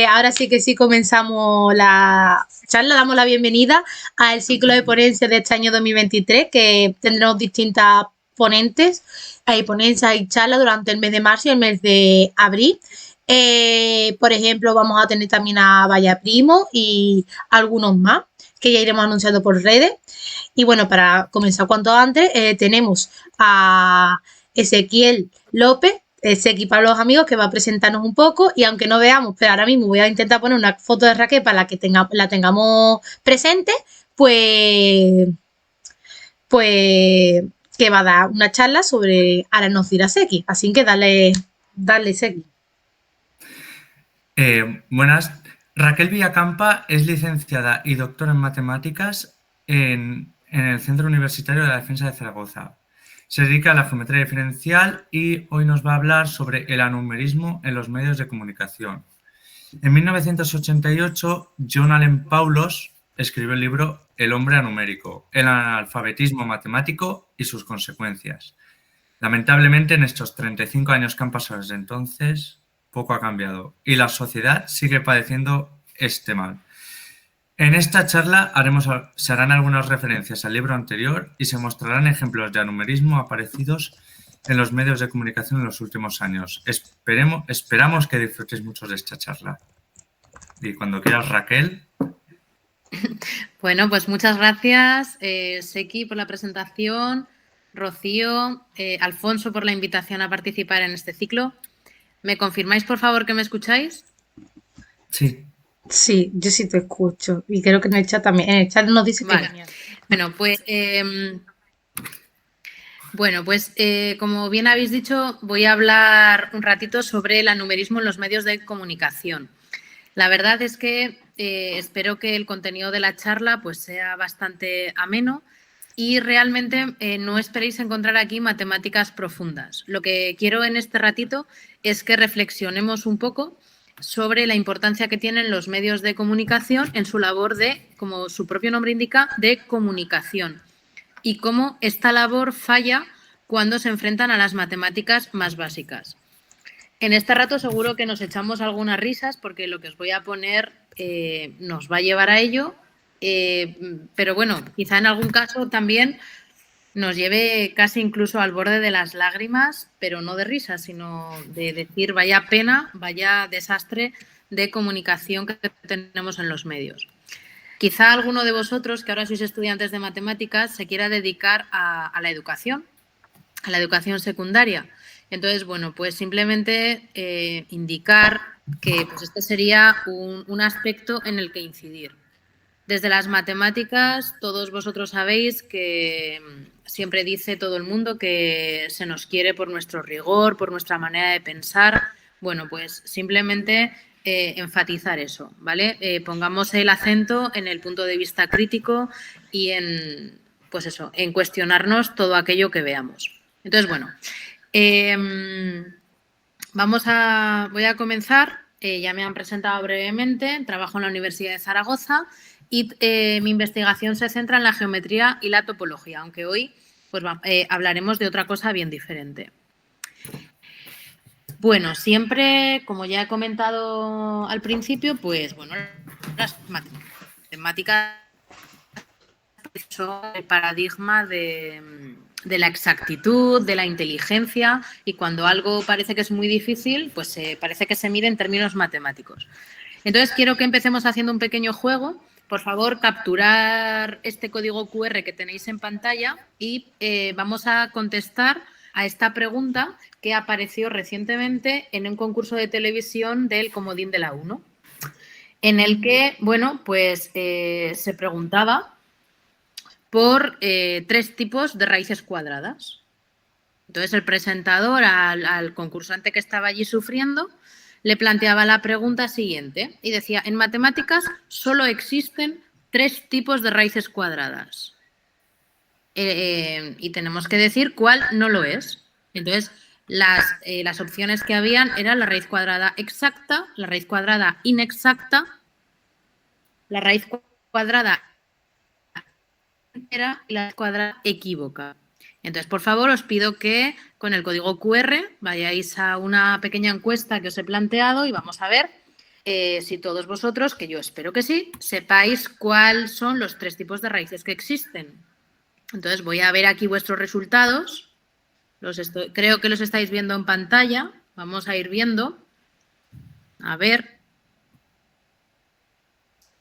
Ahora sí que sí comenzamos la charla, damos la bienvenida al ciclo de ponencias de este año 2023, que tendremos distintas ponentes, hay ponencias y charlas durante el mes de marzo y el mes de abril. Por ejemplo, vamos a tener también a Vaya Primo y algunos más que ya iremos anunciando por redes. Y bueno, para comenzar cuanto antes, tenemos a Ezequiel López, Ezequiel para los amigos, que va a presentarnos un poco. Y aunque no veamos, pero ahora mismo voy a intentar poner una foto de Raquel para que la tengamos presente, pues, pues que va a dar una charla sobre Aranocira Seki. Así que dale Seki. Buenas. Raquel Villacampa es licenciada y doctora en matemáticas en el Centro Universitario de la Defensa de Zaragoza. Se dedica a la geometría diferencial y hoy nos va a hablar sobre el anumerismo en los medios de comunicación. En 1988, John Allen Paulos escribió el libro El hombre anumérico, el analfabetismo matemático y sus consecuencias. Lamentablemente, en estos 35 años que han pasado desde entonces, poco ha cambiado y la sociedad sigue padeciendo este mal. En esta charla se harán algunas referencias al libro anterior y se mostrarán ejemplos de anumerismo aparecidos en los medios de comunicación en los últimos años. Esperamos que disfrutéis mucho de esta charla. Y cuando quieras, Raquel. Bueno, pues muchas gracias, Seki, por la presentación, Rocío, Alfonso, por la invitación a participar en este ciclo. ¿Me confirmáis, por favor, que me escucháis? Sí. Sí, yo sí te escucho. Y creo que en el chat también. En el chat nos dice vale. que... Bueno, pues como bien habéis dicho, voy a hablar un ratito sobre el anumerismo en los medios de comunicación. La verdad es que espero que el contenido de la charla pues, sea bastante ameno y realmente no esperéis encontrar aquí matemáticas profundas. Lo que quiero en este ratito es que reflexionemos un poco sobre la importancia que tienen los medios de comunicación en su labor de, como su propio nombre indica, de comunicación y cómo esta labor falla cuando se enfrentan a las matemáticas más básicas. En este rato seguro que nos echamos algunas risas porque lo que os voy a poner nos va a llevar a ello, pero bueno, quizá en algún caso también nos lleve casi incluso al borde de las lágrimas, pero no de risas, sino de decir vaya pena, vaya desastre de comunicación que tenemos en los medios. Quizá alguno de vosotros, que ahora sois estudiantes de matemáticas, se quiera dedicar a la educación secundaria. Entonces, bueno, pues simplemente indicar que pues este sería un aspecto en el que incidir. Desde las matemáticas, todos vosotros sabéis que siempre dice todo el mundo que se nos quiere por nuestro rigor, por nuestra manera de pensar. Bueno, pues simplemente enfatizar eso, ¿vale? Pongamos el acento en el punto de vista crítico y en, pues eso, en cuestionarnos todo aquello que veamos. Entonces, bueno, voy a comenzar. Ya me han presentado brevemente. Trabajo en la Universidad de Zaragoza y mi investigación se centra en la geometría y la topología, aunque hoy pues, hablaremos de otra cosa bien diferente. Bueno, siempre, como ya he comentado al principio, pues bueno, las matemáticas son el paradigma de la exactitud, de la inteligencia, y cuando algo parece que es muy difícil, pues parece que se mide en términos matemáticos. Entonces, quiero que empecemos haciendo un pequeño juego. Por favor, capturar este código QR que tenéis en pantalla y vamos a contestar a esta pregunta que apareció recientemente en un concurso de televisión del Comodín de la 1, en el que, bueno, pues se preguntaba por 3 tipos de raíces cuadradas. Entonces, el presentador al concursante que estaba allí sufriendo le planteaba la pregunta siguiente y decía, en matemáticas solo existen 3 tipos de raíces cuadradas y tenemos que decir cuál no lo es. Entonces, las opciones que habían eran la raíz cuadrada exacta, la raíz cuadrada inexacta, la raíz cuadrada entera y la raíz cuadrada equívoca. Entonces, por favor, os pido que con el código QR vayáis a una pequeña encuesta que os he planteado y vamos a ver si todos vosotros, que yo espero que sí, sepáis cuáles son los 3 tipos de raíces que existen. Entonces voy a ver aquí vuestros resultados. Creo que los estáis viendo en pantalla. Vamos a ir viendo. A ver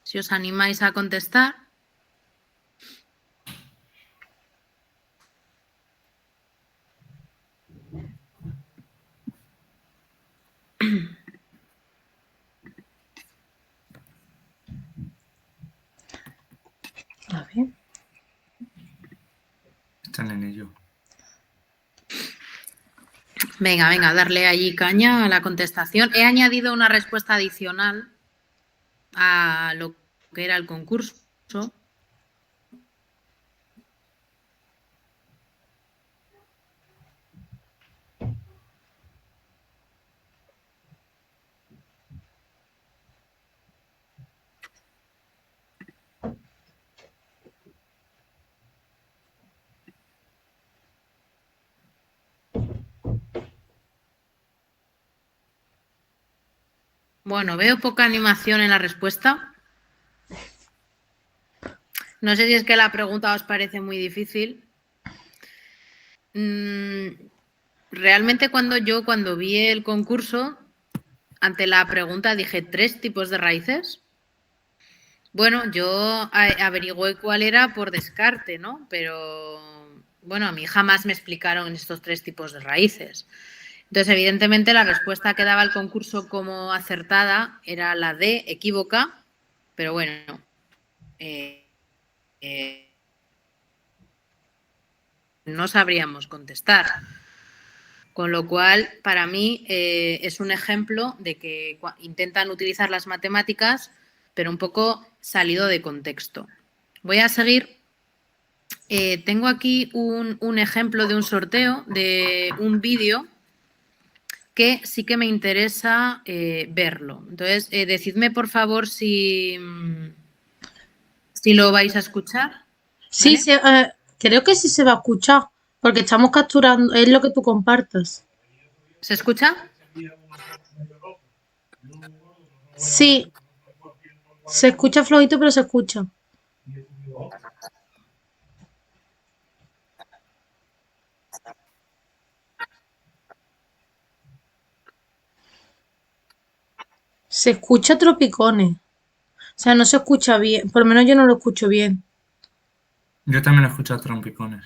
si os animáis a contestar. A ver. Están en ello. Venga, darle allí caña a la contestación. He añadido una respuesta adicional a lo que era el concurso. Bueno, veo poca animación en la respuesta. No sé si es que la pregunta os parece muy difícil. Realmente cuando vi el concurso, ante la pregunta dije 3 tipos de raíces. Bueno, yo averigüé cuál era por descarte, ¿no? Pero, bueno, a mí jamás me explicaron estos 3 tipos de raíces. Entonces, evidentemente, la respuesta que daba el concurso como acertada era la D, equívoca, pero bueno, no sabríamos contestar. Con lo cual, para mí, es un ejemplo de que intentan utilizar las matemáticas, pero un poco salido de contexto. Voy a seguir. Tengo aquí un ejemplo de un sorteo, de un vídeo que sí que me interesa verlo. Entonces, decidme, por favor, si lo vais a escuchar. Sí, ¿vale? creo que sí se va a escuchar, porque estamos capturando, es lo que tú compartas. ¿Se escucha? Sí, se escucha flojito, pero se escucha. Se escucha tropicones. O sea, no se escucha bien. Por lo menos yo no lo escucho bien. Yo también he escuchado trompicones.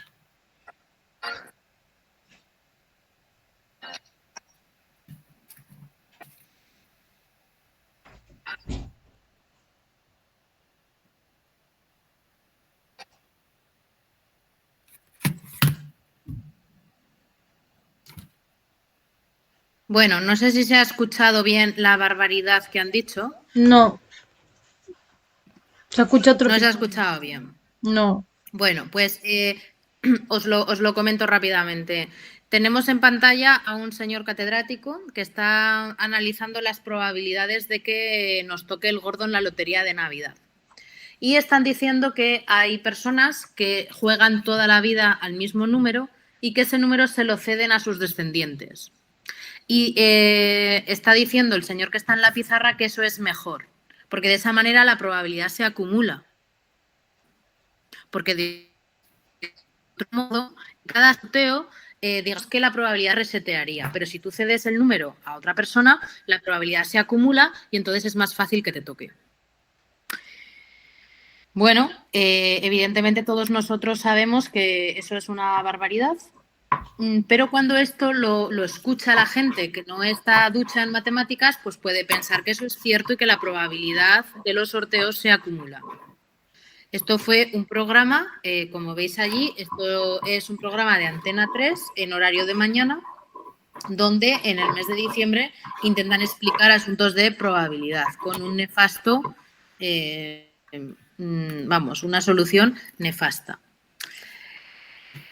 Bueno, no sé si se ha escuchado bien la barbaridad que han dicho. No. Se escucha tropicones. No se ha escuchado bien. No. Bueno, pues os lo comento rápidamente. Tenemos en pantalla a un señor catedrático que está analizando las probabilidades de que nos toque el gordo en la lotería de Navidad. Y están diciendo que hay personas que juegan toda la vida al mismo número y que ese número se lo ceden a sus descendientes. Y está diciendo el señor que está en la pizarra que eso es mejor, porque de esa manera la probabilidad se acumula. Porque de otro modo, cada sorteo, digamos que la probabilidad resetearía, pero si tú cedes el número a otra persona, la probabilidad se acumula y entonces es más fácil que te toque. Bueno, evidentemente todos nosotros sabemos que eso es una barbaridad, pero cuando esto lo escucha la gente que no está ducha en matemáticas, pues puede pensar que eso es cierto y que la probabilidad de los sorteos se acumula. Esto fue un programa, como veis allí, esto es un programa de Antena 3 en horario de mañana, donde en el mes de diciembre intentan explicar asuntos de probabilidad con un nefasto, una solución nefasta.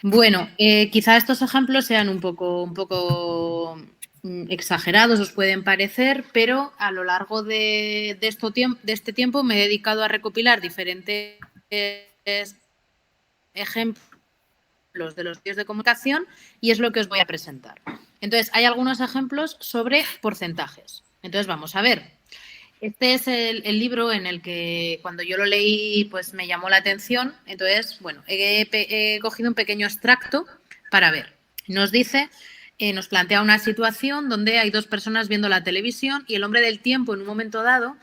Bueno, quizá estos ejemplos sean un poco exagerados, os pueden parecer, pero a lo largo de este tiempo me he dedicado a recopilar diferentes ejemplos de los medios de comunicación y es lo que os voy a presentar. Entonces, hay algunos ejemplos sobre porcentajes. Entonces, vamos a ver. Este es el libro en el que cuando yo lo leí pues me llamó la atención. Entonces, bueno, he cogido un pequeño extracto para ver. Nos dice, nos plantea una situación donde hay dos personas viendo la televisión y el hombre del tiempo en un momento dado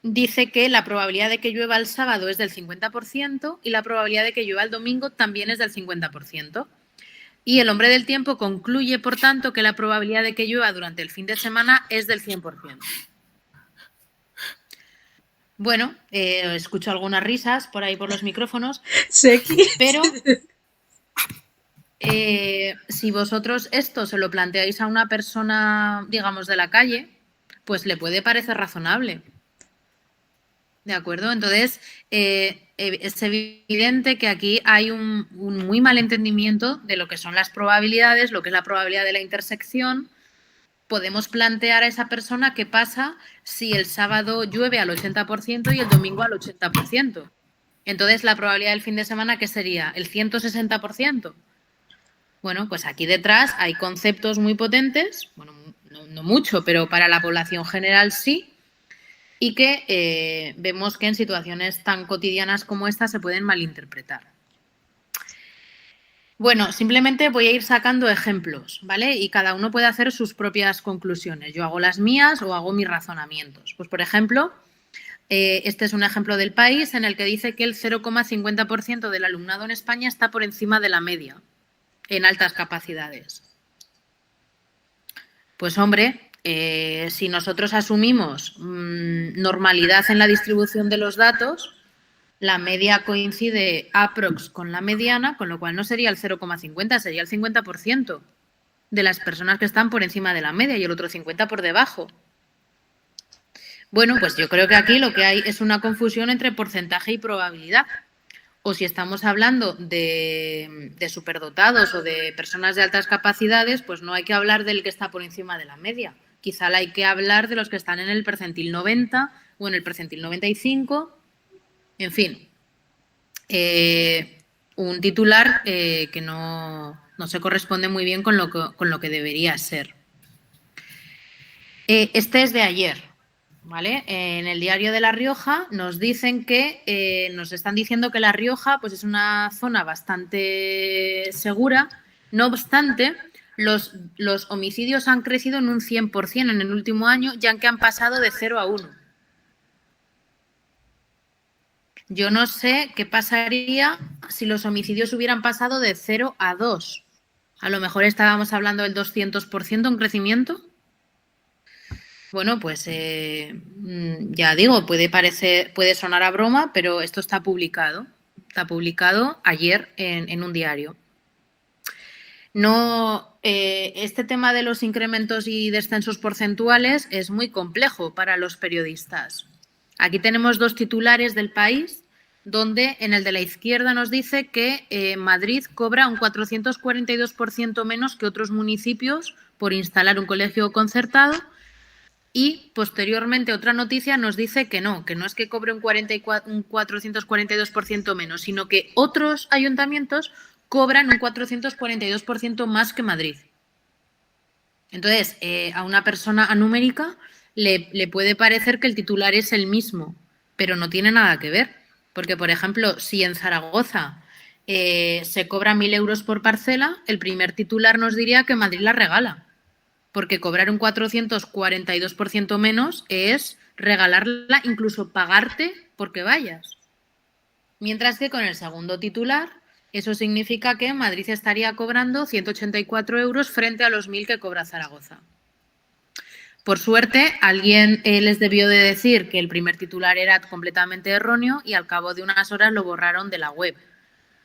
dice que la probabilidad de que llueva el sábado es del 50% y la probabilidad de que llueva el domingo también es del 50%. Y el hombre del tiempo concluye, por tanto, que la probabilidad de que llueva durante el fin de semana es del 100%. Bueno, escucho algunas risas por ahí por los micrófonos, pero si vosotros esto se lo planteáis a una persona, digamos, de la calle, pues le puede parecer razonable. ¿De acuerdo? Entonces, es evidente que aquí hay un muy mal entendimiento de lo que son las probabilidades, lo que es la probabilidad de la intersección. Podemos plantear a esa persona qué pasa si el sábado llueve al 80% y el domingo al 80%. Entonces, la probabilidad del fin de semana, ¿qué sería? ¿El 160%? Bueno, pues aquí detrás hay conceptos muy potentes, bueno, no mucho, pero para la población general sí, y que vemos que en situaciones tan cotidianas como esta se pueden malinterpretar. Bueno, simplemente voy a ir sacando ejemplos, ¿vale? Y cada uno puede hacer sus propias conclusiones. Yo hago las mías o hago mis razonamientos. Pues, por ejemplo, este es un ejemplo del país en el que dice que el 0,50% del alumnado en España está por encima de la media en altas capacidades. Pues, hombre, si nosotros asumimos normalidad en la distribución de los datos, la media coincide aprox con la mediana, con lo cual no sería el 0,50, sería el 50% de las personas que están por encima de la media y el otro 50% por debajo. Bueno, pues yo creo que aquí lo que hay es una confusión entre porcentaje y probabilidad. O si estamos hablando de superdotados o de personas de altas capacidades, pues no hay que hablar del que está por encima de la media. Quizá hay que hablar de los que están en el percentil 90 o en el percentil 95. En fin, un titular que no se corresponde muy bien con lo que debería ser. Este es de ayer, ¿vale? En el diario de La Rioja nos dicen que nos están diciendo que La Rioja pues, es una zona bastante segura. No obstante, los homicidios han crecido en un 100% en el último año, ya que han pasado de 0 a 1. Yo no sé qué pasaría si los homicidios hubieran pasado de 0 a 2. A lo mejor estábamos hablando del 200% en crecimiento. Bueno, pues ya digo, puede sonar a broma, pero esto está publicado. Está publicado ayer en un diario. No, este tema de los incrementos y descensos porcentuales es muy complejo para los periodistas. Aquí tenemos dos titulares del país, donde en el de la izquierda nos dice que Madrid cobra un 442% menos que otros municipios por instalar un colegio concertado. Y posteriormente otra noticia nos dice que no es que cobre un 442% menos, sino que otros ayuntamientos cobran un 442% más que Madrid. Entonces, a una persona anumérica le puede parecer que el titular es el mismo, pero no tiene nada que ver. Porque, por ejemplo, si en Zaragoza se cobra 1.000 euros por parcela, el primer titular nos diría que Madrid la regala. Porque cobrar un 442% menos es regalarla, incluso pagarte porque vayas. Mientras que con el segundo titular, eso significa que Madrid estaría cobrando 184 euros frente a los 1.000 que cobra Zaragoza. Por suerte, alguien les debió de decir que el primer titular era completamente erróneo y al cabo de unas horas lo borraron de la web.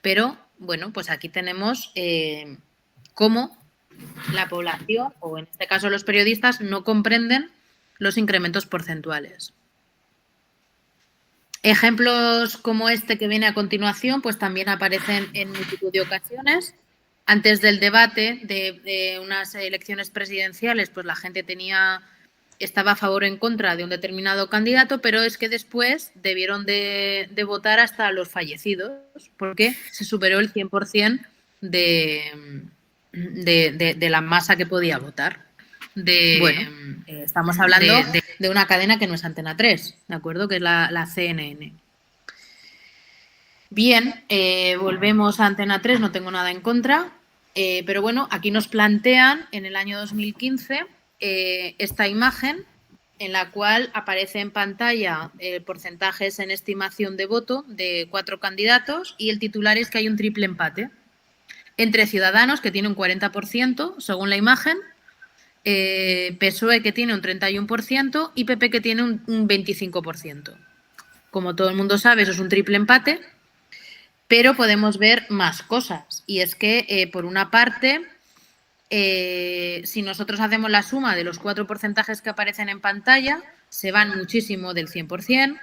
Pero, bueno, pues aquí tenemos cómo la población, o en este caso los periodistas, no comprenden los incrementos porcentuales. Ejemplos como este que viene a continuación, pues también aparecen en multitud de ocasiones. Antes del debate de unas elecciones presidenciales, pues la gente estaba a favor o en contra de un determinado candidato, pero es que después debieron de votar hasta los fallecidos, porque se superó el 100% de la masa que podía votar. estamos hablando de una cadena que no es Antena 3, ¿de acuerdo? Que es la CNN. Bien, volvemos a Antena 3, no tengo nada en contra, pero bueno, aquí nos plantean en el año 2015 esta imagen en la cual aparece en pantalla porcentajes en estimación de voto de 4 candidatos y el titular es que hay un triple empate entre Ciudadanos, que tiene un 40% según la imagen, PSOE, que tiene un 31%, y PP, que tiene un 25%. Como todo el mundo sabe, eso es un triple empate, pero podemos ver más cosas. Y es que, por una parte, si nosotros hacemos la suma de los 4 porcentajes que aparecen en pantalla, se van muchísimo del 100%.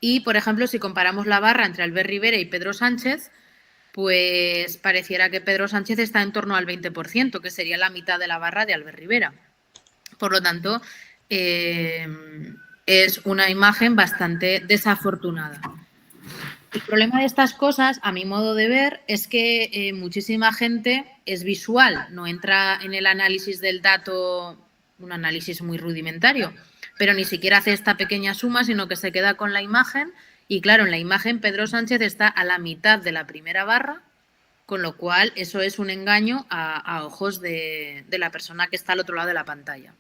Y, por ejemplo, si comparamos la barra entre Albert Rivera y Pedro Sánchez, pues pareciera que Pedro Sánchez está en torno al 20%, que sería la mitad de la barra de Albert Rivera. Por lo tanto, es una imagen bastante desafortunada. El problema de estas cosas, a mi modo de ver, es que muchísima gente es visual, no entra en el análisis del dato, un análisis muy rudimentario, pero ni siquiera hace esta pequeña suma, sino que se queda con la imagen. Y claro, en la imagen Pedro Sánchez está a la mitad de la primera barra, con lo cual eso es un engaño a ojos de la persona que está al otro lado de la pantalla.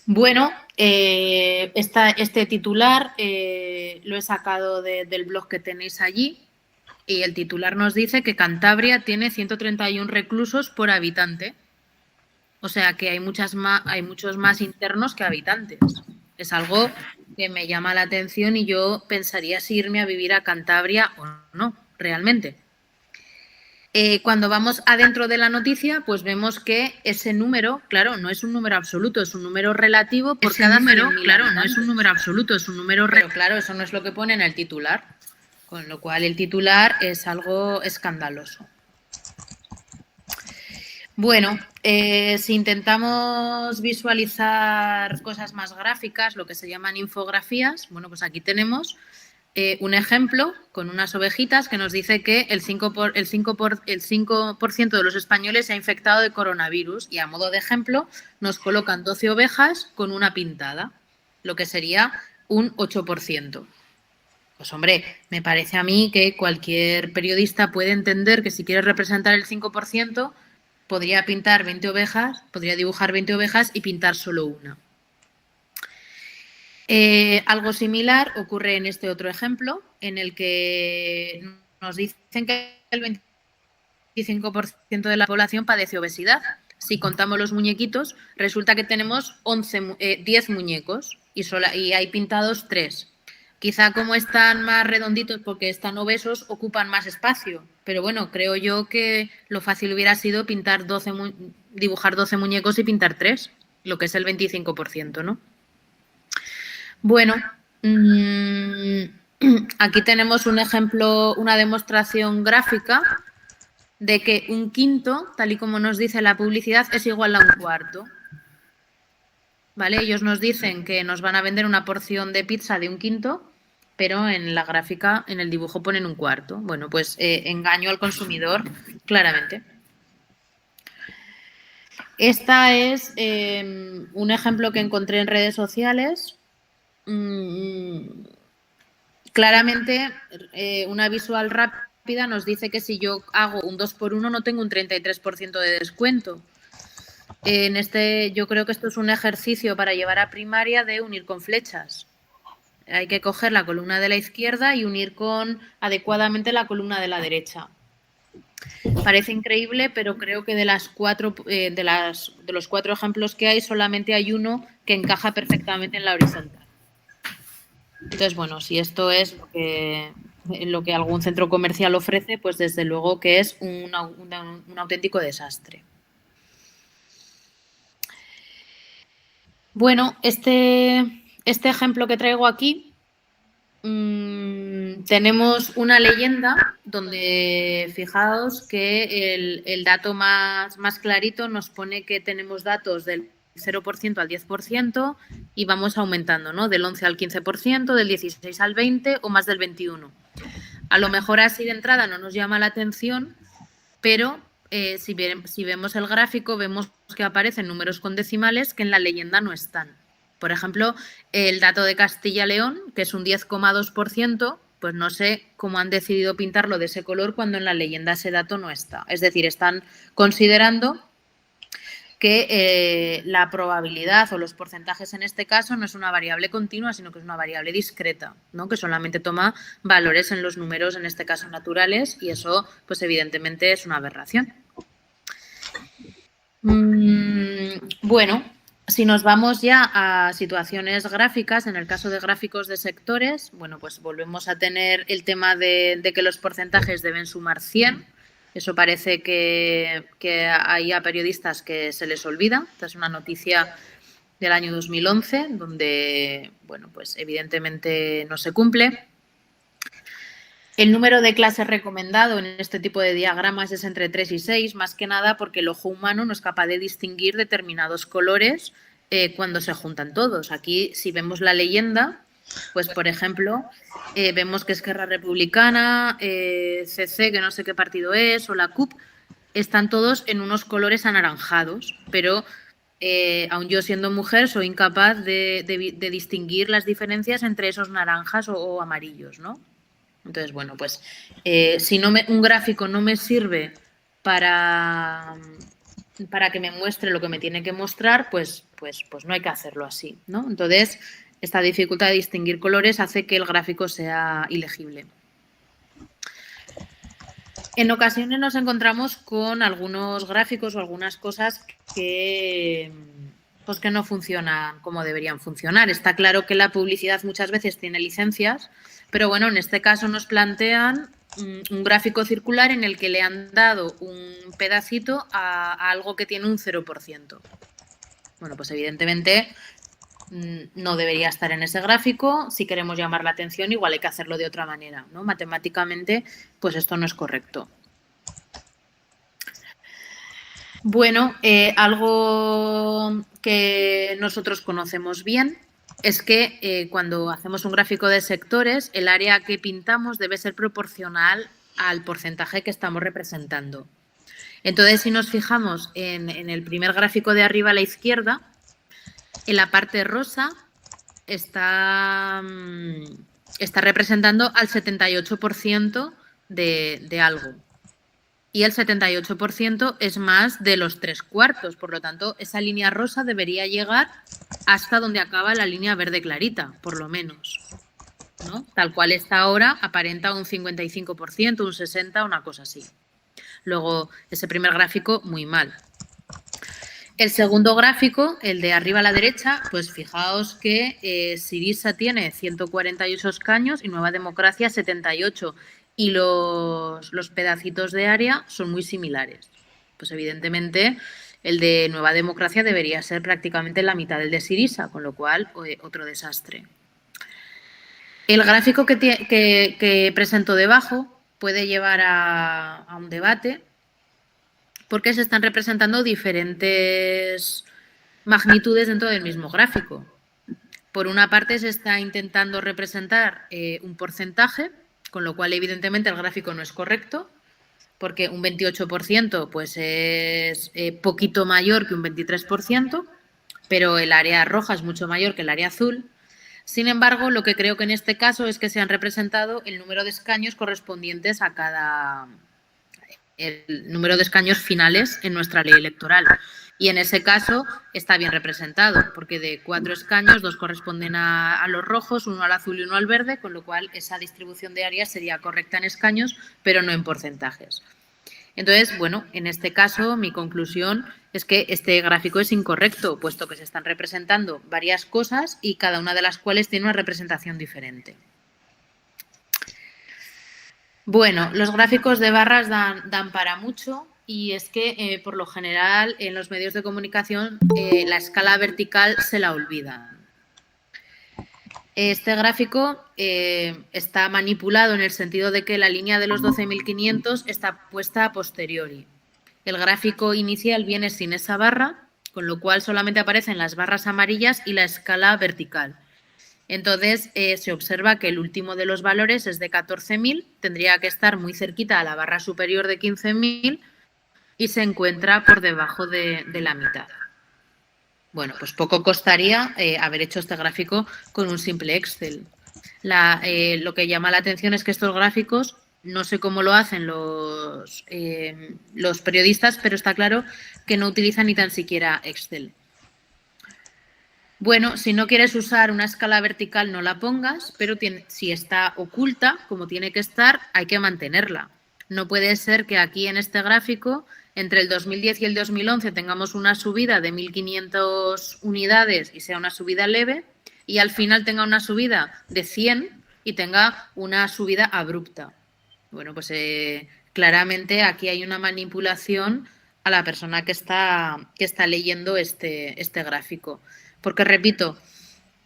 Bueno, este titular lo he sacado del blog que tenéis allí y el titular nos dice que Cantabria tiene 131 reclusos por habitante. O sea que hay muchos más internos que habitantes. Es algo que me llama la atención y yo pensaría si irme a vivir a Cantabria o no, realmente. Cuando vamos adentro de la noticia, pues vemos que ese número, claro, no es un número absoluto, es un número relativo por cada número, claro, no es un número absoluto, es un número relativo. Pero claro, eso no es lo que pone en el titular, con lo cual el titular es algo escandaloso. Bueno, si intentamos visualizar cosas más gráficas, lo que se llaman infografías, bueno, pues aquí tenemos un ejemplo con unas ovejitas que nos dice que el 5% de los españoles se ha infectado de coronavirus y a modo de ejemplo nos colocan 12 ovejas con una pintada, lo que sería un 8%. Pues hombre, me parece a mí que cualquier periodista puede entender que si quiere representar el 5%, podría pintar 20 ovejas, podría dibujar 20 ovejas y pintar solo una. Algo similar ocurre en este otro ejemplo, en el que nos dicen que el 25% de la población padece obesidad. Si contamos los muñequitos, resulta que tenemos 10 muñecos y hay pintados 3. Quizá como están más redonditos porque están obesos, ocupan más espacio. Pero bueno, creo yo que lo fácil hubiera sido dibujar 12 muñecos y pintar 3, lo que es el 25%, ¿no? Bueno, aquí tenemos un ejemplo, una demostración gráfica de que un quinto, tal y como nos dice la publicidad, es igual a un cuarto. ¿Vale? Ellos nos dicen que nos van a vender una porción de pizza de un quinto, pero en la gráfica, en el dibujo ponen un cuarto. Bueno, pues engaño al consumidor claramente. Esta es un ejemplo que encontré en redes sociales. Claramente, una visual rápida nos dice que si yo hago un 2x1 no tengo un 33% de descuento. Yo creo que esto es un ejercicio para llevar a primaria de unir con flechas. Hay que coger la columna de la izquierda y unir adecuadamente la columna de la derecha. Parece increíble, pero creo que de los 4 ejemplos que hay, solamente hay uno que encaja perfectamente en la horizontal. Entonces, bueno, si esto es lo que algún centro comercial ofrece, pues desde luego que es un auténtico desastre. Bueno, este ejemplo que traigo aquí, tenemos una leyenda donde, fijaos que el dato más clarito nos pone que tenemos datos del 0% al 10% y vamos aumentando, ¿no? Del 11 al 15%, del 16 al 20% o más del 21%. A lo mejor así de entrada no nos llama la atención, pero si vemos el gráfico vemos que aparecen números con decimales que en la leyenda no están. Por ejemplo, el dato de Castilla-León, que es un 10,2%, pues no sé cómo han decidido pintarlo de ese color cuando en la leyenda ese dato no está. Es decir, están considerando que la probabilidad o los porcentajes en este caso no es una variable continua, sino que es una variable discreta, ¿no? Que solamente toma valores en los números, en este caso naturales, y eso, pues evidentemente, es una aberración. Bueno, si nos vamos ya a situaciones gráficas, en el caso de gráficos de sectores, bueno, pues volvemos a tener el tema de que los porcentajes deben sumar 100. Eso parece que hay a periodistas que se les olvida. Esta es una noticia del año 2011, donde, bueno, pues evidentemente no se cumple. El número de clases recomendado en este tipo de diagramas es entre 3 y 6, más que nada porque el ojo humano no es capaz de distinguir determinados colores cuando se juntan todos. Aquí, si vemos la leyenda, pues, por ejemplo, vemos que Esquerra Republicana, CC, que no sé qué partido es, o la CUP, están todos en unos colores anaranjados, pero aun yo siendo mujer soy incapaz de distinguir las diferencias entre esos naranjas o amarillos, ¿no? Entonces, bueno, pues si un gráfico no me sirve para que me muestre lo que me tiene que mostrar, pues no hay que hacerlo así, ¿no? Entonces, esta dificultad de distinguir colores hace que el gráfico sea ilegible. En ocasiones nos encontramos con algunos gráficos o algunas cosas que no funcionan como deberían funcionar. Está claro que la publicidad muchas veces tiene licencias, pero bueno, en este caso nos plantean un gráfico circular en el que le han dado un pedacito a algo que tiene un 0%. Bueno, pues evidentemente no debería estar en ese gráfico. Si queremos llamar la atención, igual hay que hacerlo de otra manera, ¿no? Matemáticamente, pues esto no es correcto. Bueno, algo que nosotros conocemos bien es que cuando hacemos un gráfico de sectores, el área que pintamos debe ser proporcional al porcentaje que estamos representando. Entonces, si nos fijamos en el primer gráfico de arriba a la izquierda, en la parte rosa está representando al 78% de algo. Y el 78% es más de los 3/4. Por lo tanto, esa línea rosa debería llegar hasta donde acaba la línea verde clarita, por lo menos, ¿no? Tal cual está ahora, aparenta un 55%, un 60%, una cosa así. Luego, ese primer gráfico, muy mal. El segundo gráfico, el de arriba a la derecha, pues fijaos que Syriza tiene 148 escaños y Nueva Democracia 78. Y los pedacitos de área son muy similares. Pues evidentemente el de Nueva Democracia debería ser prácticamente la mitad del de Syriza, con lo cual otro desastre. El gráfico que presento debajo puede llevar a un debate porque se están representando diferentes magnitudes dentro del mismo gráfico. Por una parte se está intentando representar un porcentaje, con lo cual evidentemente el gráfico no es correcto, porque un 28% pues es poquito mayor que un 23%, pero el área roja es mucho mayor que el área azul. Sin embargo, lo que creo que en este caso es que se han representado el número de escaños correspondientes a el número de escaños finales en nuestra ley electoral. Y en ese caso está bien representado, porque de 4 escaños, 2 corresponden a los rojos, 1 al azul y 1 al verde, con lo cual esa distribución de áreas sería correcta en escaños, pero no en porcentajes. Entonces, bueno, en este caso mi conclusión es que este gráfico es incorrecto, puesto que se están representando varias cosas y cada una de las cuales tiene una representación diferente. Bueno, los gráficos de barras dan para mucho y es que, por lo general, en los medios de comunicación la escala vertical se la olvidan. Este gráfico está manipulado en el sentido de que la línea de los 12.500 está puesta a posteriori. El gráfico inicial viene sin esa barra, con lo cual solamente aparecen las barras amarillas y la escala vertical. Entonces, se observa que el último de los valores es de 14.000, tendría que estar muy cerquita a la barra superior de 15.000 y se encuentra por debajo de la mitad. Bueno, pues poco costaría haber hecho este gráfico con un simple Excel. Lo que llama la atención es que estos gráficos, no sé cómo lo hacen los periodistas, pero está claro que no utilizan ni tan siquiera Excel. Bueno, si no quieres usar una escala vertical, no la pongas, pero si está oculta, como tiene que estar, hay que mantenerla. No puede ser que aquí en este gráfico, entre el 2010 y el 2011, tengamos una subida de 1.500 unidades y sea una subida leve, y al final tenga una subida de 100 y tenga una subida abrupta. Bueno, pues claramente aquí hay una manipulación a la persona que está leyendo este gráfico. Porque, repito,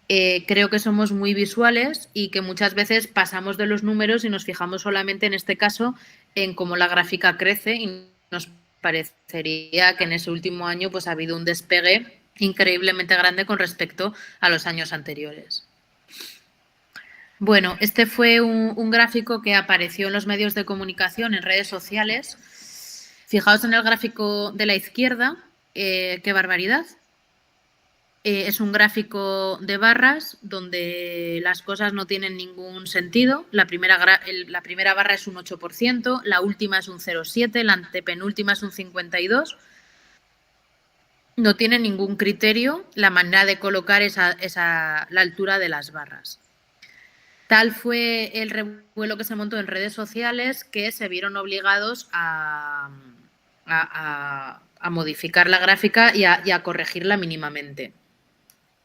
creo que somos muy visuales y que muchas veces pasamos de los números y nos fijamos solamente, en este caso, en cómo la gráfica crece y nos parecería que en ese último año pues, ha habido un despegue increíblemente grande con respecto a los años anteriores. Bueno, este fue un gráfico que apareció en los medios de comunicación, en redes sociales. Fijaos en el gráfico de la izquierda, qué barbaridad. Es un gráfico de barras donde las cosas no tienen ningún sentido. La primera barra es un 8%, la última es un 0,7%, la antepenúltima es un 52%. No tiene ningún criterio la manera de colocar la altura de las barras. Tal fue el revuelo que se montó en redes sociales que se vieron obligados a modificar la gráfica y a corregirla mínimamente.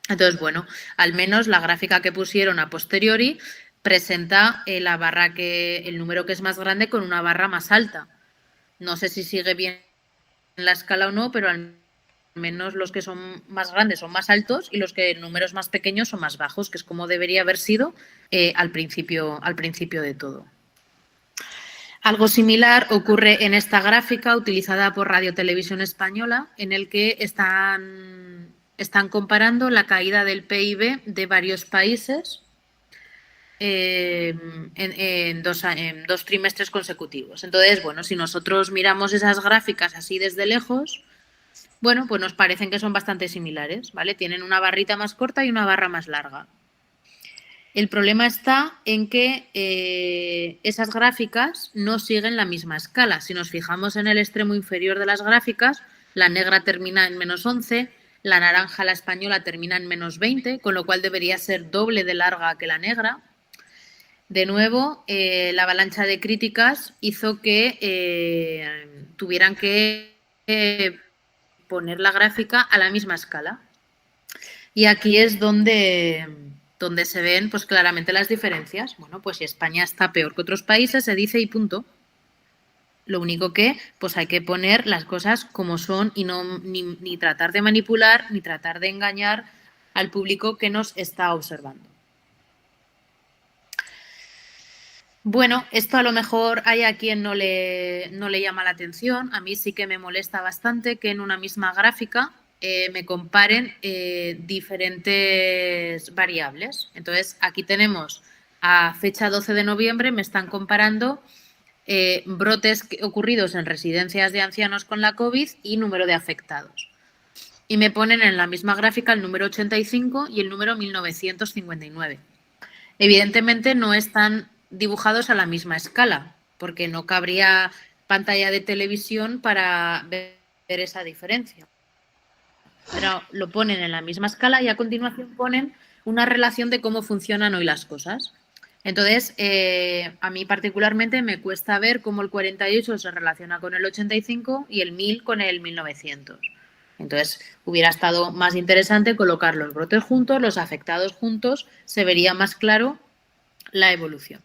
Entonces, bueno, al menos la gráfica que pusieron a posteriori presenta el número que es más grande con una barra más alta. No sé si sigue bien la escala o no, pero al menos los que son más grandes son más altos y los que números más pequeños son más bajos, que es como debería haber sido al principio de todo. Algo similar ocurre en esta gráfica utilizada por Radio Televisión Española, en el que están comparando la caída del PIB de varios países en dos trimestres consecutivos. Entonces, bueno, si nosotros miramos esas gráficas así desde lejos, bueno, pues nos parecen que son bastante similares, ¿vale? Tienen una barrita más corta y una barra más larga. El problema está en que esas gráficas no siguen la misma escala. Si nos fijamos en el extremo inferior de las gráficas, la negra termina en -11, la naranja, la española, termina en -20, con lo cual debería ser doble de larga que la negra. De nuevo, la avalancha de críticas hizo que tuvieran que poner la gráfica a la misma escala. Y aquí es donde se ven pues claramente las diferencias. Bueno, pues si España está peor que otros países, se dice y punto. Lo único que pues hay que poner las cosas como son y no ni tratar de manipular ni tratar de engañar al público que nos está observando. Bueno, esto a lo mejor hay a quien no le llama la atención. A mí sí que me molesta bastante que en una misma gráfica me comparen diferentes variables. Entonces, aquí tenemos a fecha 12 de noviembre, me están comparando brotes ocurridos en residencias de ancianos con la COVID y número de afectados. Y me ponen en la misma gráfica el número 85 y el número 1959. Evidentemente no están dibujados a la misma escala, porque no cabría pantalla de televisión para ver esa diferencia. Pero lo ponen en la misma escala y a continuación ponen una relación de cómo funcionan hoy las cosas. Entonces, a mí particularmente me cuesta ver cómo el 48 se relaciona con el 85 y el 1000 con el 1900. Entonces, hubiera estado más interesante colocar los brotes juntos, los afectados juntos, se vería más claro la evolución.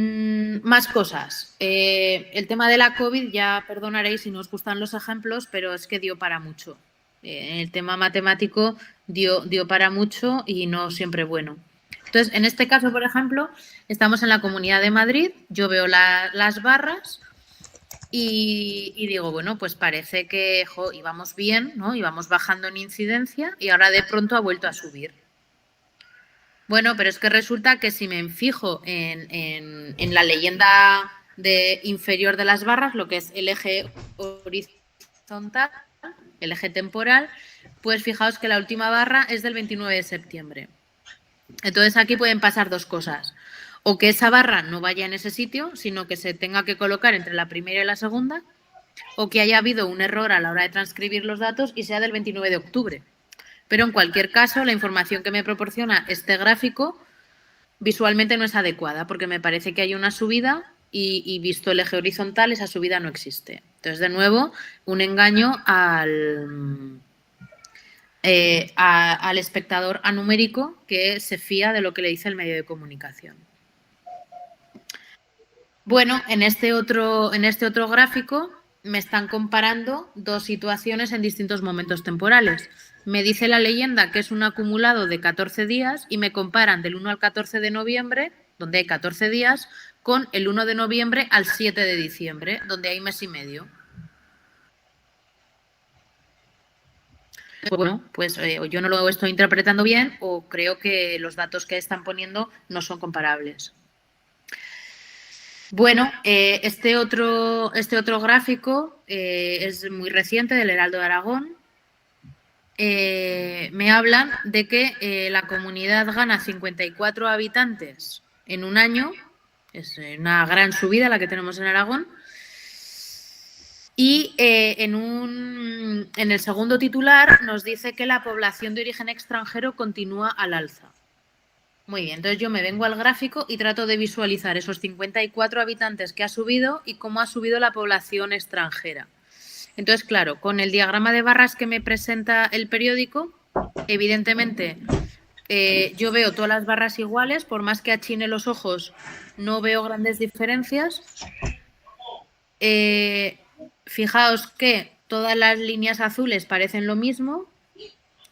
Más cosas. El tema de la COVID, ya perdonaréis si no os gustan los ejemplos, pero es que dio para mucho. El tema matemático dio para mucho y no siempre bueno. Entonces, en este caso, por ejemplo, estamos en la Comunidad de Madrid, yo veo las barras y digo, bueno, pues parece que íbamos bien, ¿no? Íbamos bajando en incidencia y ahora de pronto ha vuelto a subir. Bueno, pero es que resulta que si me fijo en la leyenda de inferior de las barras, lo que es el eje horizontal, el eje temporal, pues fijaos que la última barra es del 29 de septiembre. Entonces aquí pueden pasar dos cosas. O que esa barra no vaya en ese sitio, sino que se tenga que colocar entre la primera y la segunda, o que haya habido un error a la hora de transcribir los datos y sea del 29 de octubre. Pero en cualquier caso, la información que me proporciona este gráfico visualmente no es adecuada, porque me parece que hay una subida y visto el eje horizontal, esa subida no existe. Entonces, de nuevo, un engaño al espectador anumérico que se fía de lo que le dice el medio de comunicación. Bueno, en este otro gráfico me están comparando dos situaciones en distintos momentos temporales. Me dice la leyenda que es un acumulado de 14 días y me comparan del 1 al 14 de noviembre, donde hay 14 días, con el 1 de noviembre al 7 de diciembre, donde hay mes y medio. Bueno, pues yo no lo estoy interpretando bien o creo que los datos que están poniendo no son comparables. Bueno, este otro gráfico es muy reciente, del Heraldo de Aragón. Me hablan de que la comunidad gana 54 habitantes en un año. Es una gran subida la que tenemos en Aragón. Y en el segundo titular nos dice que la población de origen extranjero continúa al alza. Muy bien, entonces yo me vengo al gráfico y trato de visualizar esos 54 habitantes que ha subido y cómo ha subido la población extranjera. Entonces, claro, con el diagrama de barras que me presenta el periódico, evidentemente yo veo todas las barras iguales, por más que achine los ojos, no veo grandes diferencias. Fijaos que todas las líneas azules parecen lo mismo.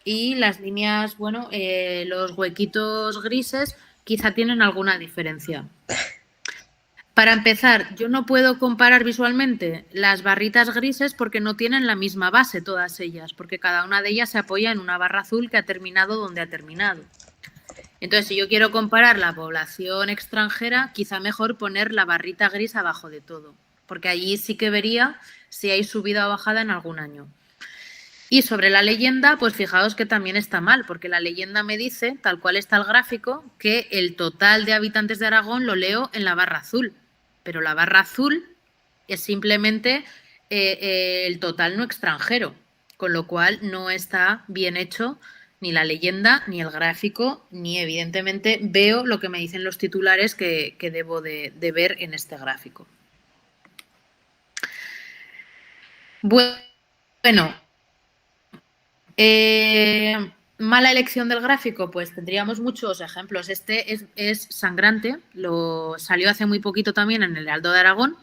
Y las líneas, bueno, los huequitos grises quizá tienen alguna diferencia. Para empezar, yo no puedo comparar visualmente las barritas grises porque no tienen la misma base todas ellas, porque cada una de ellas se apoya en una barra azul que ha terminado donde ha terminado. Entonces, si yo quiero comparar la población extranjera, quizá mejor poner la barrita gris abajo de todo, porque allí sí que vería si hay subida o bajada en algún año. Y sobre la leyenda, pues fijaos que también está mal, porque la leyenda me dice, tal cual está el gráfico, que el total de habitantes de Aragón lo leo en la barra azul. Pero la barra azul es simplemente el total no extranjero, con lo cual no está bien hecho ni la leyenda, ni el gráfico, ni evidentemente veo lo que me dicen los titulares que debo de ver en este gráfico. Bueno, mala elección del gráfico, pues tendríamos muchos ejemplos. Este es sangrante, lo salió hace muy poquito también en el Heraldo de Aragón.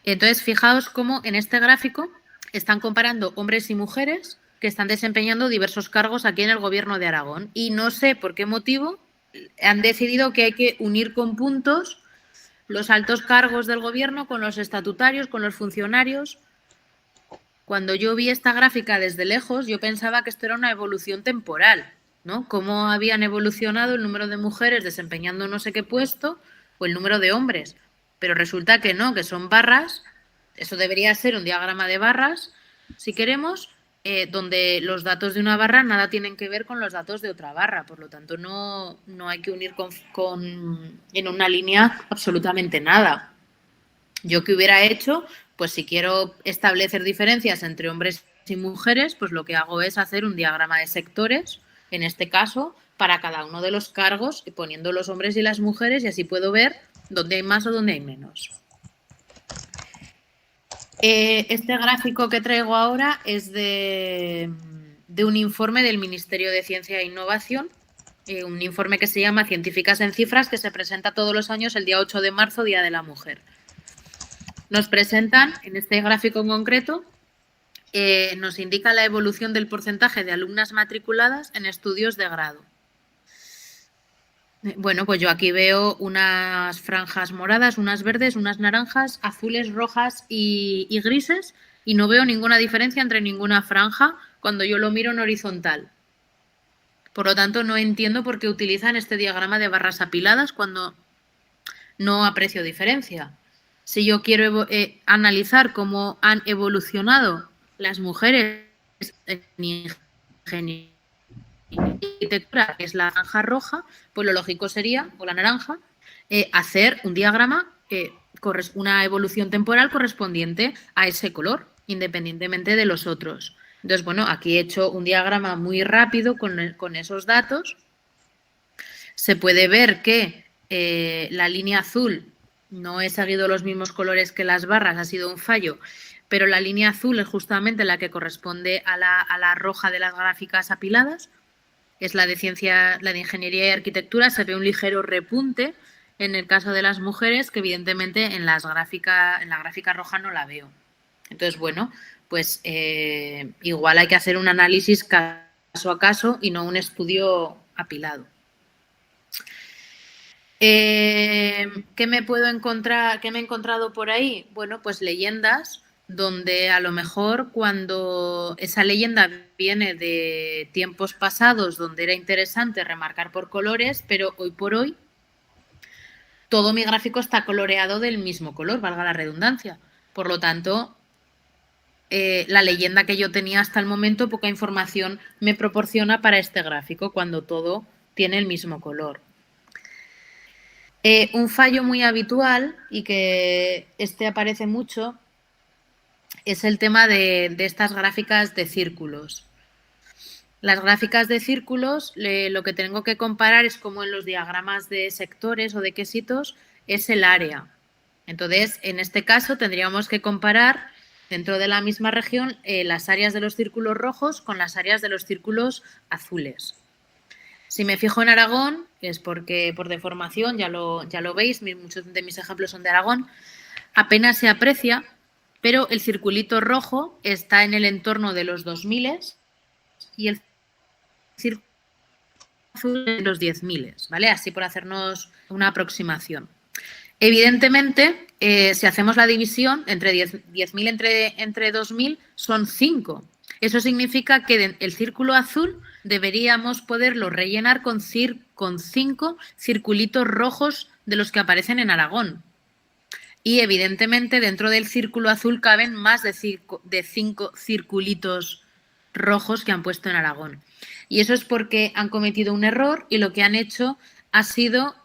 Entonces, fijaos cómo en este gráfico están comparando hombres y mujeres que están desempeñando diversos cargos aquí en el Gobierno de Aragón. Y no sé por qué motivo han decidido que hay que unir con puntos los altos cargos del Gobierno con los estatutarios, con los funcionarios. Cuando yo vi esta gráfica desde lejos, yo pensaba que esto era una evolución temporal, ¿no? Cómo habían evolucionado el número de mujeres desempeñando no sé qué puesto o el número de hombres. Pero resulta que no, que son barras. Eso debería ser un diagrama de barras, si queremos, donde los datos de una barra nada tienen que ver con los datos de otra barra. Por lo tanto, no hay que unir en una línea absolutamente nada. ¿Yo qué hubiera hecho? Pues si quiero establecer diferencias entre hombres y mujeres, pues lo que hago es hacer un diagrama de sectores, en este caso, para cada uno de los cargos, poniendo los hombres y las mujeres, y así puedo ver dónde hay más o dónde hay menos. Este gráfico que traigo ahora es de un informe del Ministerio de Ciencia e Innovación, un informe que se llama Científicas en Cifras, que se presenta todos los años el día 8 de marzo, Día de la Mujer. Nos presentan, en este gráfico en concreto, nos indica la evolución del porcentaje de alumnas matriculadas en estudios de grado. Bueno, pues yo aquí veo unas franjas moradas, unas verdes, unas naranjas, azules, rojas y grises, y no veo ninguna diferencia entre ninguna franja cuando yo lo miro en horizontal. Por lo tanto, no entiendo por qué utilizan este diagrama de barras apiladas cuando no aprecio diferencia. Si yo quiero analizar cómo han evolucionado las mujeres en ingeniería y arquitectura, que es la franja roja, pues lo lógico sería, o la naranja, hacer un diagrama, una evolución temporal correspondiente a ese color, independientemente de los otros. Entonces, bueno, aquí he hecho un diagrama muy rápido con esos datos. Se puede ver que la línea azul no he seguido los mismos colores que las barras, ha sido un fallo, pero la línea azul es justamente la que corresponde a la roja de las gráficas apiladas, es la de ingeniería y arquitectura. Se ve un ligero repunte en el caso de las mujeres, que evidentemente en la gráfica roja no la veo. Entonces, bueno, pues igual hay que hacer un análisis caso a caso y no un estudio apilado. ¿Qué me puedo encontrar? ¿Qué me he encontrado por ahí? Bueno, pues leyendas donde a lo mejor cuando esa leyenda viene de tiempos pasados donde era interesante remarcar por colores, pero hoy por hoy todo mi gráfico está coloreado del mismo color, valga la redundancia. Por lo tanto, la leyenda que yo tenía hasta el momento, poca información me proporciona para este gráfico cuando todo tiene el mismo color. Un fallo muy habitual y que aparece mucho es el tema de estas gráficas de círculos. Las gráficas de círculos, lo que tengo que comparar es como en los diagramas de sectores o de quesitos, es el área. Entonces, en este caso tendríamos que comparar dentro de la misma región las áreas de los círculos rojos con las áreas de los círculos azules. Si me fijo en Aragón, es porque por deformación, ya lo veis, muchos de mis ejemplos son de Aragón, apenas se aprecia, pero el circulito rojo está en el entorno de los 2000 y el círculo azul de los 10.000, ¿vale? Así por hacernos una aproximación. Evidentemente, si hacemos la división, entre 10.000 entre 2.000 son 5. Eso significa que el círculo azul deberíamos poderlo rellenar con 5 circulitos rojos de los que aparecen en Aragón. Y evidentemente dentro del círculo azul caben más de 5 circulitos rojos que han puesto en Aragón. Y eso es porque han cometido un error y lo que han hecho ha sido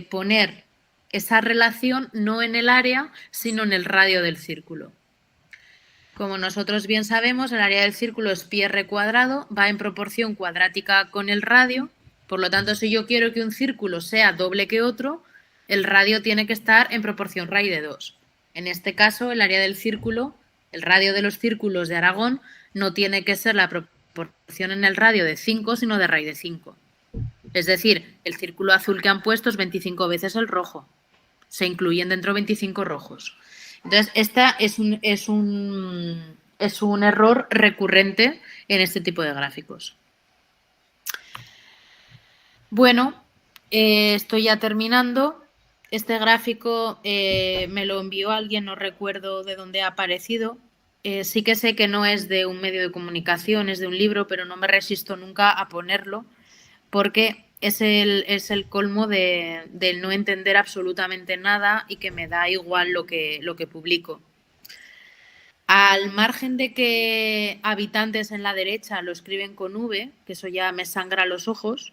poner esa relación no en el área, sino en el radio del círculo. Como nosotros bien sabemos, el área del círculo es pi r cuadrado, va en proporción cuadrática con el radio. Por lo tanto, si yo quiero que un círculo sea doble que otro, el radio tiene que estar en proporción raíz de 2. En este caso, el área del círculo, el radio de los círculos de Aragón, no tiene que ser la proporción en el radio de 5, sino de raíz de 5. Es decir, el círculo azul que han puesto es 25 veces el rojo. Se incluyen dentro 25 rojos. Entonces, esta es un error recurrente en este tipo de gráficos. Bueno, estoy ya terminando. Este gráfico me lo envió alguien, no recuerdo de dónde ha aparecido. Sí que sé que no es de un medio de comunicación, es de un libro, pero no me resisto nunca a ponerlo porque es el colmo del no entender absolutamente nada y que me da igual lo que publico. Al margen de que habitantes en la derecha lo escriben con V, que eso ya me sangra los ojos,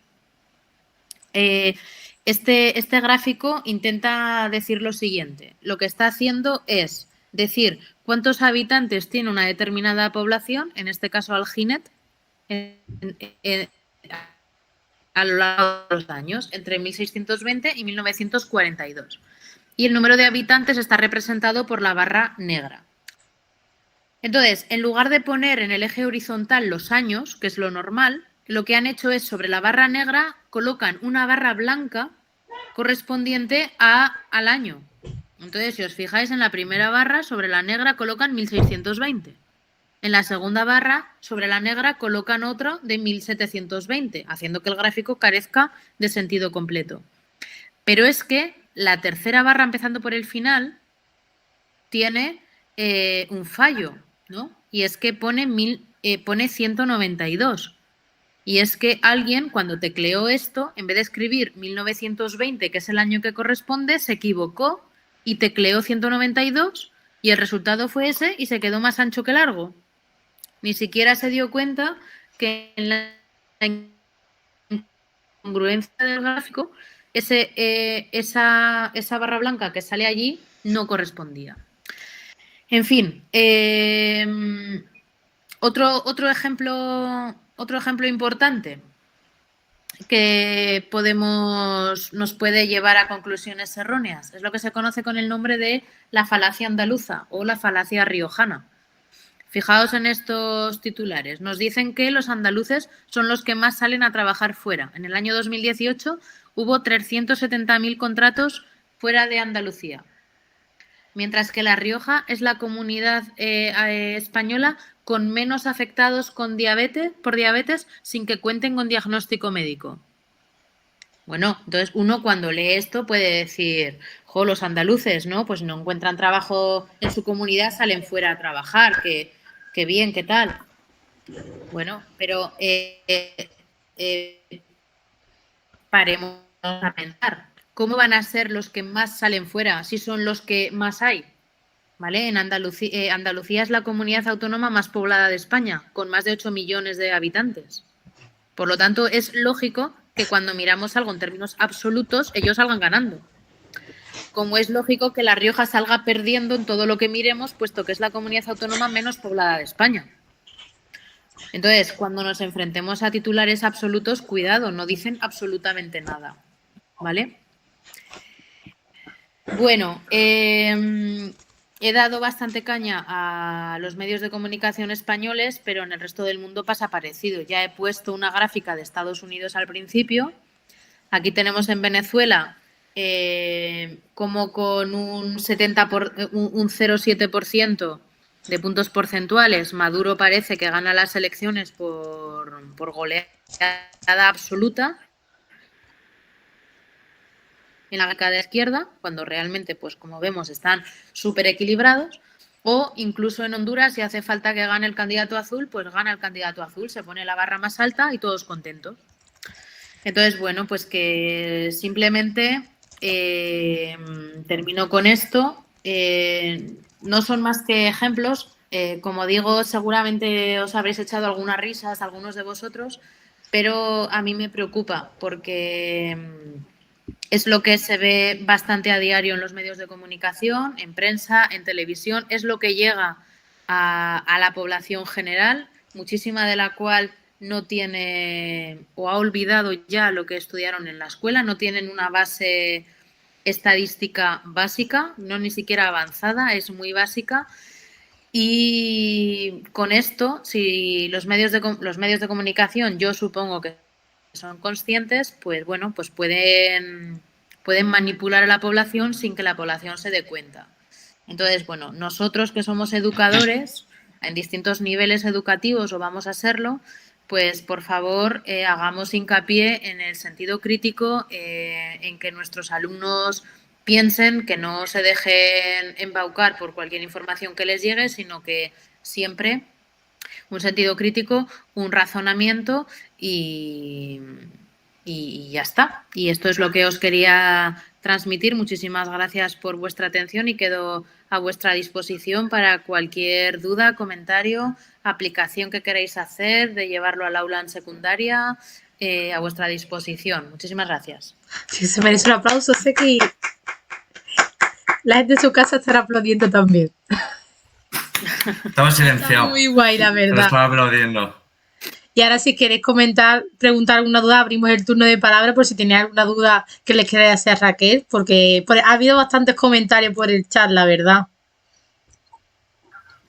este gráfico intenta decir lo siguiente. Lo que está haciendo es decir cuántos habitantes tiene una determinada población, en este caso Alginet, a lo largo de los años, entre 1620 y 1942. Y el número de habitantes está representado por la barra negra. Entonces, en lugar de poner en el eje horizontal los años, que es lo normal, lo que han hecho es sobre la barra negra colocan una barra blanca correspondiente al año. Entonces, si os fijáis, en la primera barra sobre la negra colocan 1620. En la segunda barra, sobre la negra, colocan otro de 1720, haciendo que el gráfico carezca de sentido completo. Pero es que la tercera barra, empezando por el final, tiene un fallo, ¿no? Y es que pone 192. Y es que alguien, cuando tecleó esto, en vez de escribir 1920, que es el año que corresponde, se equivocó y tecleó 192 y el resultado fue ese y se quedó más ancho que largo. Ni siquiera se dio cuenta que en la incongruencia del gráfico esa barra blanca que sale allí no correspondía. En fin, otro ejemplo importante que nos puede llevar a conclusiones erróneas es lo que se conoce con el nombre de la falacia andaluza o la falacia riojana. Fijaos en estos titulares. Nos dicen que los andaluces son los que más salen a trabajar fuera. En el año 2018 hubo 370.000 contratos fuera de Andalucía, mientras que La Rioja es la comunidad española con menos afectados por diabetes sin que cuenten con diagnóstico médico. Bueno, entonces uno cuando lee esto puede decir, jo, los andaluces, ¿no? Pues no encuentran trabajo en su comunidad, salen fuera a trabajar, qué bien, qué tal. Bueno, pero paremos a pensar. ¿Cómo van a ser los que más salen fuera si son los que más hay? ¿Vale? En Andalucía es la comunidad autónoma más poblada de España, con más de 8 millones de habitantes. Por lo tanto, es lógico que cuando miramos algo en términos absolutos, ellos salgan ganando. Como es lógico que La Rioja salga perdiendo en todo lo que miremos, puesto que es la comunidad autónoma menos poblada de España. Entonces, cuando nos enfrentemos a titulares absolutos, cuidado, no dicen absolutamente nada. ¿Vale? Bueno, he dado bastante caña a los medios de comunicación españoles, pero en el resto del mundo pasa parecido. Ya he puesto una gráfica de Estados Unidos al principio. Aquí tenemos en Venezuela como con un 0,7% de puntos porcentuales, Maduro parece que gana las elecciones por goleada absoluta en la bancada izquierda, cuando realmente, pues como vemos, están súper equilibrados. O incluso en Honduras, si hace falta que gane el candidato azul, pues gana el candidato azul, se pone la barra más alta y todos contentos. Entonces, bueno, pues que simplemente termino con esto. No son más que ejemplos. Como digo, seguramente os habréis echado algunas risas, algunos de vosotros, pero a mí me preocupa porque es lo que se ve bastante a diario en los medios de comunicación, en prensa, en televisión, es lo que llega a la población general, muchísima de la cual no tiene o ha olvidado ya lo que estudiaron en la escuela, no tienen una base estadística básica, no ni siquiera avanzada, es muy básica. Y con esto, si los medios de comunicación, yo supongo que son conscientes, pues bueno, pues pueden manipular a la población sin que la población se dé cuenta. Entonces, bueno, nosotros que somos educadores en distintos niveles educativos o vamos a serlo, pues por favor hagamos hincapié en el sentido crítico, en que nuestros alumnos piensen, que no se dejen embaucar por cualquier información que les llegue, sino que siempre un sentido crítico, un razonamiento y ya está. Y esto es lo que os quería transmitir. Muchísimas gracias por vuestra atención y quedo a vuestra disposición para cualquier duda, comentario, aplicación que queráis hacer, de llevarlo al aula en secundaria, a vuestra disposición. Muchísimas gracias. Sí, se merece un aplauso. Sé que la gente de su casa estará aplaudiendo también. Estaba silenciado. Está muy guay, la verdad. Pero estaba aplaudiendo. Y ahora si queréis comentar, preguntar alguna duda, abrimos el turno de palabra por si tenéis alguna duda que les queráis hacer a Raquel, porque ha habido bastantes comentarios por el chat, la verdad.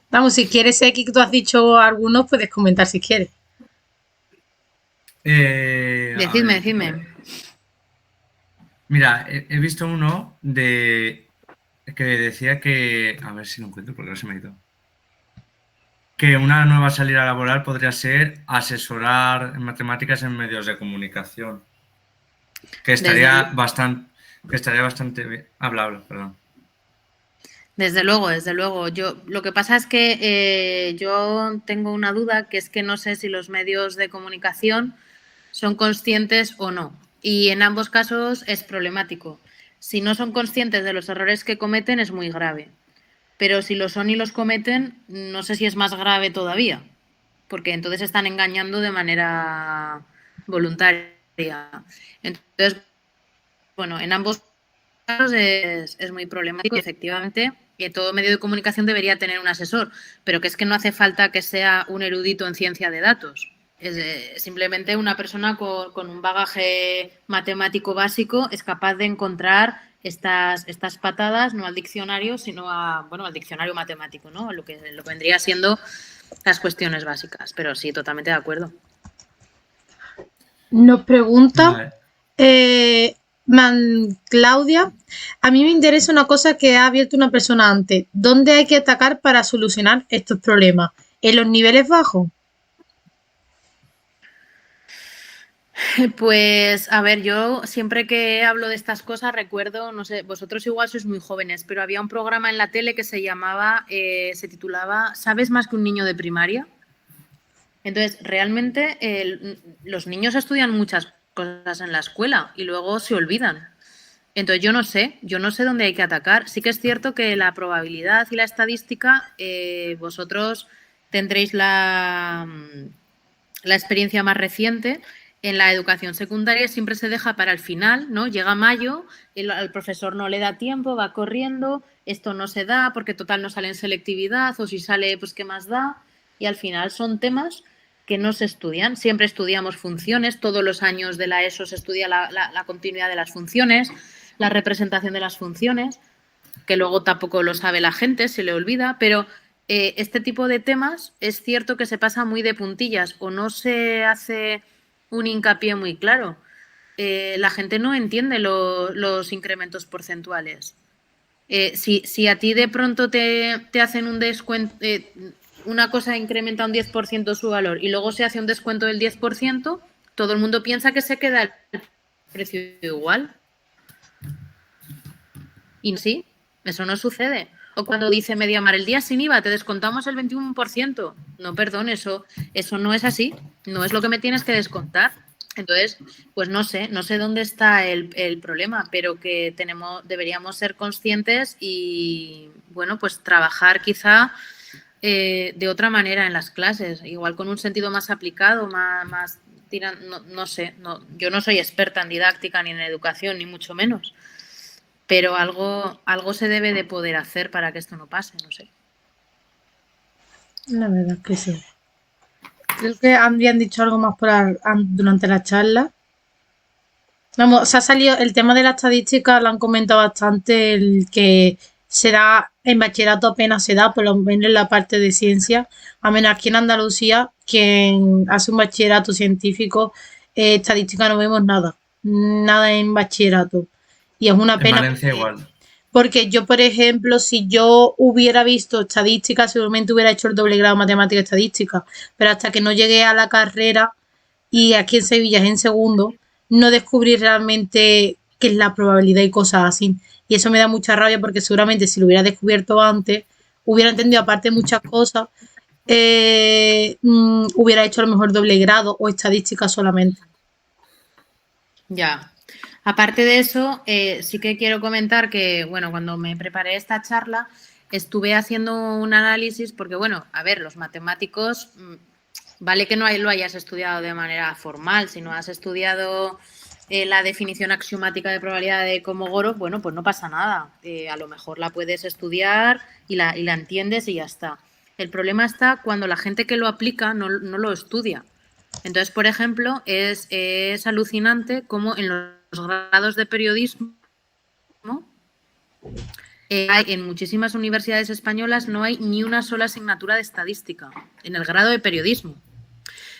Vamos, si quieres, X, que tú has dicho algunos, puedes comentar si quieres. Decidme. Mira, he visto uno que decía que... A ver si lo encuentro porque no se me ha ido. Que una nueva salida laboral podría ser asesorar en matemáticas en medios de comunicación. Que estaría bastante bien. Habla, perdón. Desde luego. Lo que pasa es que yo tengo una duda, que es que no sé si los medios de comunicación son conscientes o no. Y en ambos casos es problemático. si no son conscientes de los errores que cometen es muy grave. Pero si lo son y los cometen, no sé si es más grave todavía, porque entonces están engañando de manera voluntaria. Entonces, bueno, en ambos casos es muy problemático y efectivamente que todo medio de comunicación debería tener un asesor, pero que es que no hace falta que sea un erudito en ciencia de datos. Es simplemente una persona con un bagaje matemático básico es capaz de encontrar estas patadas, no al diccionario, sino al diccionario matemático, ¿no? Lo que vendría siendo las cuestiones básicas. Pero sí, totalmente de acuerdo. Nos pregunta Vale. Claudia, a mí me interesa una cosa que ha abierto una persona antes. ¿Dónde hay que atacar para solucionar estos problemas? ¿En los niveles bajos? Pues, a ver, yo siempre que hablo de estas cosas recuerdo, no sé, vosotros igual sois muy jóvenes, pero había un programa en la tele que se titulaba ¿Sabes más que un niño de primaria? Entonces, realmente los niños estudian muchas cosas en la escuela y luego se olvidan. Entonces, yo no sé dónde hay que atacar. Sí que es cierto que la probabilidad y la estadística, vosotros tendréis la experiencia más reciente. En la educación secundaria siempre se deja para el final, ¿no? Llega mayo, al profesor no le da tiempo, va corriendo, esto no se da porque total no sale en selectividad o si sale, pues qué más da. Y al final son temas que no se estudian. Siempre estudiamos funciones, todos los años de la ESO se estudia la continuidad de las funciones, la representación de las funciones, que luego tampoco lo sabe la gente, se le olvida, pero este tipo de temas es cierto que se pasa muy de puntillas o no se hace un hincapié muy claro. La gente no entiende los incrementos porcentuales. Si a ti de pronto te hacen un descuento, una cosa incrementa un 10% su valor y luego se hace un descuento del 10%, todo el mundo piensa que se queda el precio igual. Y sí, eso no sucede. O cuando dice Mediamar, el día sin IVA te descontamos el 21%. No, perdón, eso no es así. No es lo que me tienes que descontar. Entonces, pues no sé dónde está el problema, pero que deberíamos ser conscientes y, bueno, pues trabajar quizá de otra manera en las clases, igual con un sentido más aplicado, más no sé, yo no soy experta en didáctica ni en educación, ni mucho menos. Pero algo se debe de poder hacer para que esto no pase, no sé. La verdad es que sí. Creo que habrían dicho algo más durante la charla. Vamos, se ha salido el tema de la estadística, lo han comentado bastante, el que se da en bachillerato apenas se da, por lo menos en la parte de ciencia, a menos aquí en Andalucía, quien hace un bachillerato científico, estadística no vemos nada en bachillerato. Y es una En pena Valencia igual. porque yo, por ejemplo, si yo hubiera visto estadística, seguramente hubiera hecho el doble grado de matemática y estadística, pero hasta que no llegué a la carrera y aquí en Sevilla es en segundo, no descubrí realmente qué es la probabilidad y cosas así. Y eso me da mucha rabia porque seguramente si lo hubiera descubierto antes, hubiera entendido aparte muchas cosas, hubiera hecho a lo mejor doble grado o estadística solamente. Ya. Aparte de eso, sí que quiero comentar que, bueno, cuando me preparé esta charla, estuve haciendo un análisis porque, bueno, a ver, los matemáticos, vale que no lo hayas estudiado de manera formal, si no has estudiado la definición axiomática de probabilidad de Komogorov, bueno, pues no pasa nada. A lo mejor la puedes estudiar y la entiendes y ya está. El problema está cuando la gente que lo aplica no lo estudia. Entonces, por ejemplo, es alucinante cómo en los grados de periodismo en muchísimas universidades españolas no hay ni una sola asignatura de estadística en el grado de periodismo.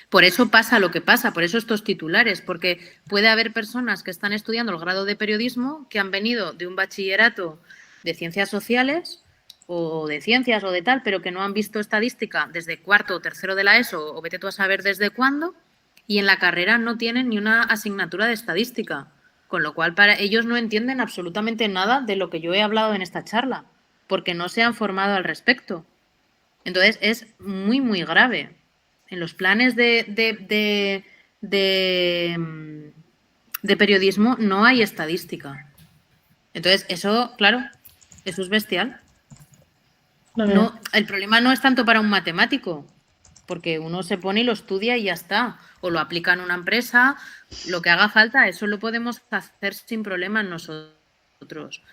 Por eso pasa lo que pasa, por eso estos titulares, porque puede haber personas que están estudiando el grado de periodismo que han venido de un bachillerato de ciencias sociales o de ciencias o de tal, pero que no han visto estadística desde cuarto o tercero de la ESO o vete tú a saber desde cuándo, y en la carrera no tienen ni una asignatura de estadística, con lo cual para ellos no entienden absolutamente nada de lo que yo he hablado en esta charla, porque no se han formado al respecto. Entonces es muy, muy grave. En los planes de periodismo no hay estadística. Entonces, eso, claro, eso es bestial. La verdad. No, el problema no es tanto para un matemático, porque uno se pone y lo estudia y ya está. O lo aplica en una empresa, lo que haga falta, eso lo podemos hacer sin problema nosotros.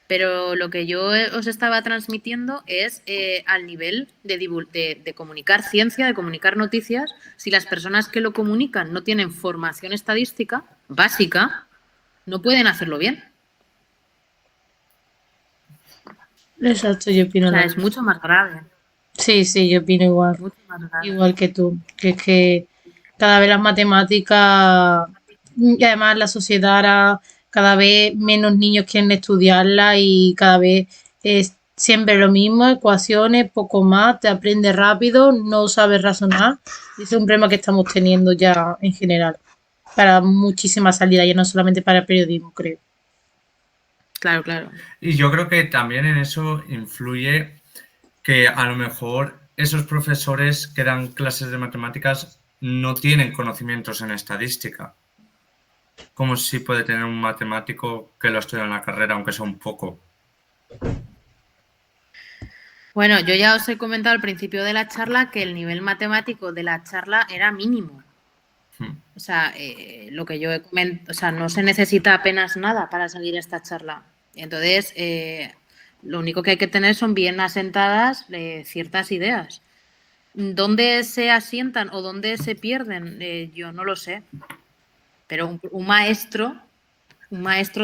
Pero lo que yo os estaba transmitiendo es al nivel de comunicar ciencia, de comunicar noticias. Si las personas que lo comunican no tienen formación estadística básica, no pueden hacerlo bien. Exacto, yo opino O sea, lo es mismo. mucho más grave. Sí, yo opino igual. Mucho más grave. Igual que tú. Que es que cada vez las matemáticas y además la sociedad ahora cada vez menos niños quieren estudiarla y cada vez es siempre lo mismo, ecuaciones, poco más, te aprendes rápido, no sabes razonar. Y ese es un problema que estamos teniendo ya en general para muchísimas salidas, ya no solamente para el periodismo, creo. Claro, claro. Y yo creo que también en eso influye que a lo mejor esos profesores que dan clases de matemáticas no tienen conocimientos en estadística, como si puede tener un matemático que lo estudia en la carrera, aunque sea un poco. Bueno, yo ya os he comentado al principio de la charla que el nivel matemático de la charla era mínimo. O sea, lo que yo he comentado, o sea, no se necesita apenas nada para salir a esta charla. Entonces, lo único que hay que tener son bien asentadas ciertas ideas. ¿Dónde se asientan o dónde se pierden? Yo no lo sé. Pero un maestro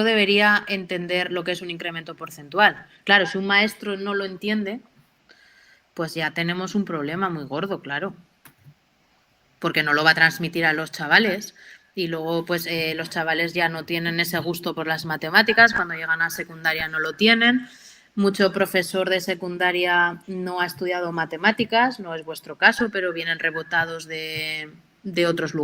debería entender lo que es un incremento porcentual. Claro, si un maestro no lo entiende, pues ya tenemos un problema muy gordo, claro. Porque no lo va a transmitir a los chavales y luego pues los chavales ya no tienen ese gusto por las matemáticas, cuando llegan a secundaria no lo tienen. Mucho profesor de secundaria no ha estudiado matemáticas, no es vuestro caso, pero vienen rebotados de otros lugares.